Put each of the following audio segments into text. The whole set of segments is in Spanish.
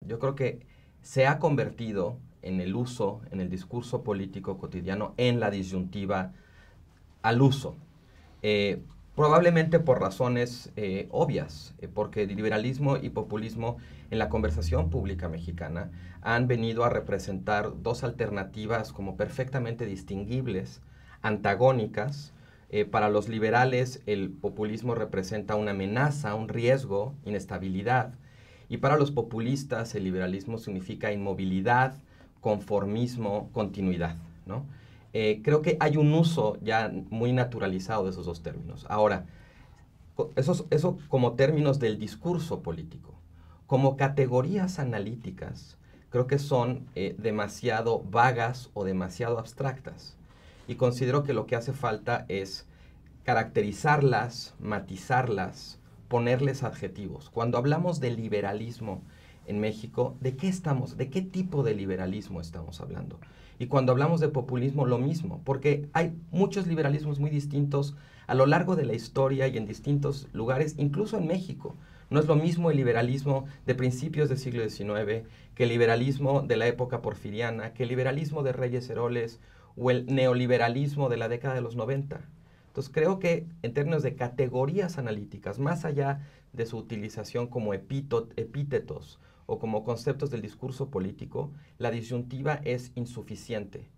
Yo creo que se ha convertido en el uso, en el discurso político cotidiano, en la disyuntiva al uso. Eh, Probablemente por razones obvias, porque el liberalismo y populismo en la conversación pública mexicana han venido a representar dos alternativas como perfectamente distinguibles, antagónicas. Para los liberales el populismo representa una amenaza, un riesgo, inestabilidad, y para los populistas el liberalismo significa inmovilidad, conformismo, continuidad, ¿no? Creo que hay un uso ya muy naturalizado de esos dos términos. Ahora, eso como términos del discurso político. Como categorías analíticas, creo que son demasiado vagas o demasiado abstractas. Y considero que lo que hace falta es caracterizarlas, matizarlas, ponerles adjetivos. Cuando hablamos de liberalismo en México, ¿de qué tipo de liberalismo estamos hablando? Y cuando hablamos de populismo, lo mismo, porque hay muchos liberalismos muy distintos a lo largo de la historia y en distintos lugares, incluso en México. No es lo mismo el liberalismo de principios del siglo XIX que el liberalismo de la época porfiriana, que el liberalismo de Reyes Heroles o el neoliberalismo de la década de los 90. Entonces creo que en términos de categorías analíticas, más allá de su utilización como epítetos o como conceptos del discurso político, la disyuntiva es insuficiente.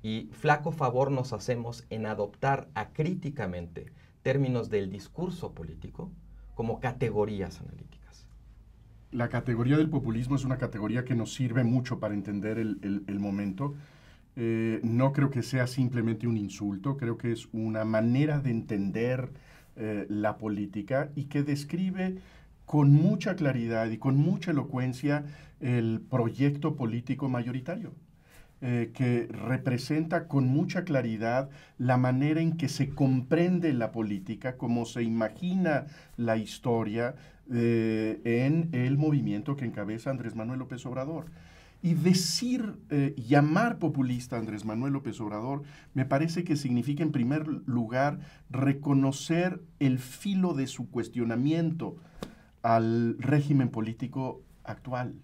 Y flaco favor nos hacemos en adoptar acríticamente términos del discurso político como categorías analíticas. La categoría del populismo es una categoría que nos sirve mucho para entender el momento. No creo que sea simplemente un insulto, creo que es una manera de entender la política y que describe con mucha claridad y con mucha elocuencia el proyecto político mayoritario, que representa con mucha claridad la manera en que se comprende la política, cómo se imagina la historia en el movimiento que encabeza Andrés Manuel López Obrador. Y decir, llamar populista a Andrés Manuel López Obrador, me parece que significa en primer lugar reconocer el filo de su cuestionamiento al régimen político actual.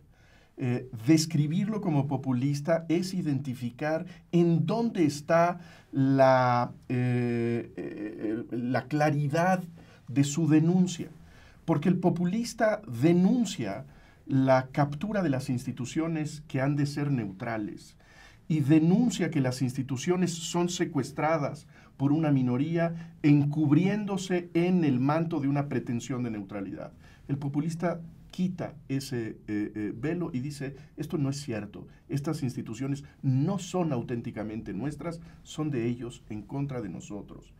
Describirlo como populista es identificar en dónde está la claridad de su denuncia. Porque el populista denuncia la captura de las instituciones que han de ser neutrales y denuncia que las instituciones son secuestradas por una minoría encubriéndose en el manto de una pretensión de neutralidad. El populista quita ese velo y dice, esto no es cierto, estas instituciones no son auténticamente nuestras, son de ellos en contra de nosotros.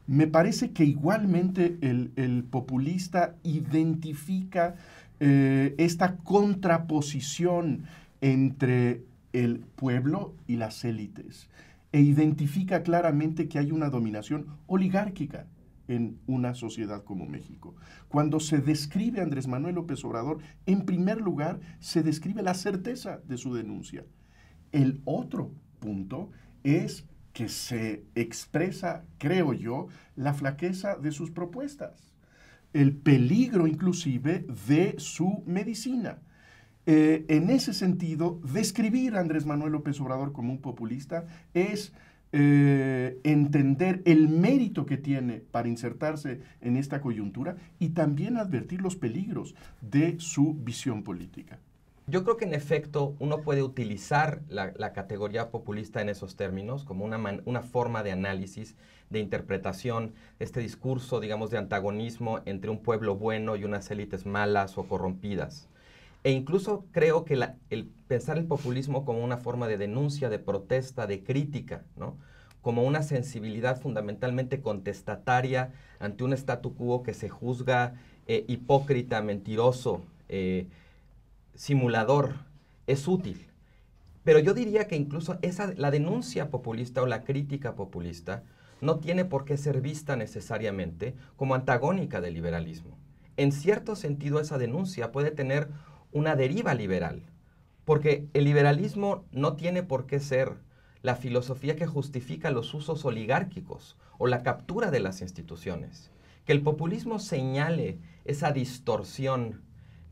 Me parece que igualmente el populista identifica esta contraposición entre el pueblo y las élites e identifica claramente que hay una dominación oligárquica en una sociedad como México. Cuando se describe a Andrés Manuel López Obrador, en primer lugar se describe la certeza de su denuncia. El otro punto es que se expresa, creo yo, la flaqueza de sus propuestas, el peligro inclusive de su medicina. En ese sentido, describir a Andrés Manuel López Obrador como un populista es entender el mérito que tiene para insertarse en esta coyuntura y también advertir los peligros de su visión política. Yo creo que en efecto uno puede utilizar la categoría populista en esos términos como una forma de análisis, de interpretación, este discurso, digamos, de antagonismo entre un pueblo bueno y unas élites malas o corrompidas. E incluso creo que el pensar el populismo como una forma de denuncia, de protesta, de crítica, ¿no? Como una sensibilidad fundamentalmente contestataria ante un statu quo que se juzga hipócrita, mentiroso, simulador, es útil. Pero yo diría que incluso la denuncia populista o la crítica populista no tiene por qué ser vista necesariamente como antagónica del liberalismo. en cierto sentido esa denuncia puede tener una deriva liberal, porque el liberalismo no tiene por qué ser la filosofía que justifica los usos oligárquicos o la captura de las instituciones. Que el populismo señale esa distorsión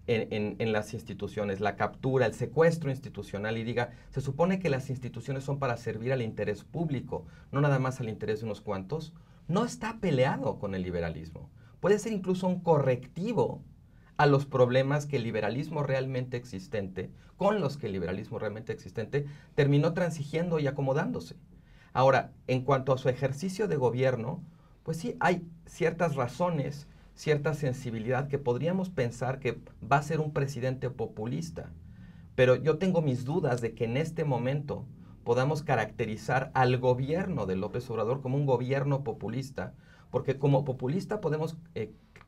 en las instituciones, la captura, el secuestro institucional y diga, se supone que las instituciones son para servir al interés público, no nada más al interés de unos cuantos, no está peleado con el liberalismo. Puede ser incluso un correctivo a los problemas que el liberalismo realmente existente, con los que el liberalismo realmente existente terminó transigiendo y acomodándose. Ahora, en cuanto a su ejercicio de gobierno, pues sí, hay ciertas razones, cierta sensibilidad que podríamos pensar que va a ser un presidente populista. Pero yo tengo mis dudas de que en este momento podamos caracterizar al gobierno de López Obrador como un gobierno populista, porque como populista podemos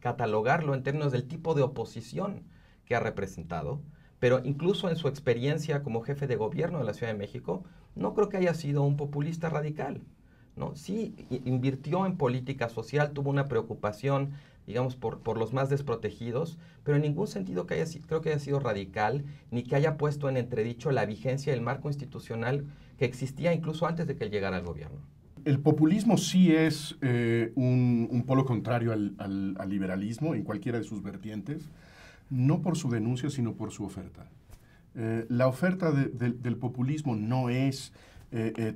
catalogarlo en términos del tipo de oposición que ha representado, pero incluso en su experiencia como jefe de gobierno de la Ciudad de México, no creo que haya sido un populista radical, ¿no? Sí, invirtió en política social, tuvo una preocupación, digamos, por los más desprotegidos, pero en ningún sentido creo que haya sido radical, ni que haya puesto en entredicho la vigencia del marco institucional que existía incluso antes de que él llegara al gobierno. El populismo sí es un polo contrario al liberalismo en cualquiera de sus vertientes, no por su denuncia, sino por su oferta. La oferta del populismo no es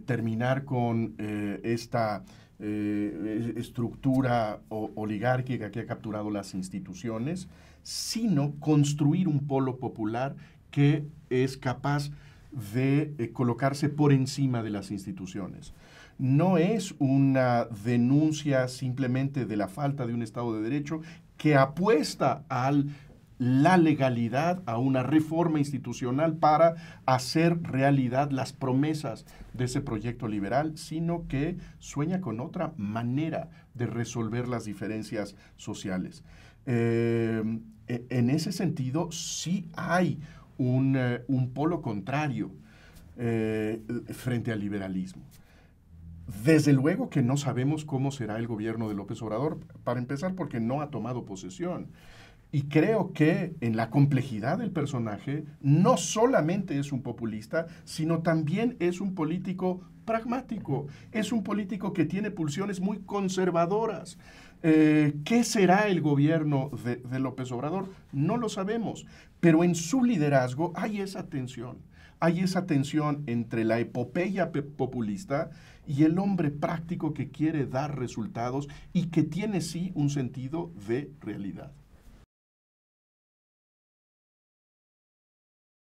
terminar con esta estructura oligárquica que ha capturado las instituciones, sino construir un polo popular que es capaz de colocarse por encima de las instituciones. No es una denuncia simplemente de la falta de un Estado de Derecho que apuesta a la legalidad, a una reforma institucional para hacer realidad las promesas de ese proyecto liberal, sino que sueña con otra manera de resolver las diferencias sociales. En ese sentido, sí hay un polo contrario frente al liberalismo. Desde luego que no sabemos cómo será el gobierno de López Obrador, para empezar porque no ha tomado posesión. Y creo que en la complejidad del personaje no solamente es un populista, sino también es un político pragmático, es un político que tiene pulsiones muy conservadoras. ¿Qué será el gobierno de López Obrador? No lo sabemos, pero en su liderazgo hay esa tensión. Hay esa tensión entre la epopeya populista y el hombre práctico que quiere dar resultados y que tiene sí un sentido de realidad.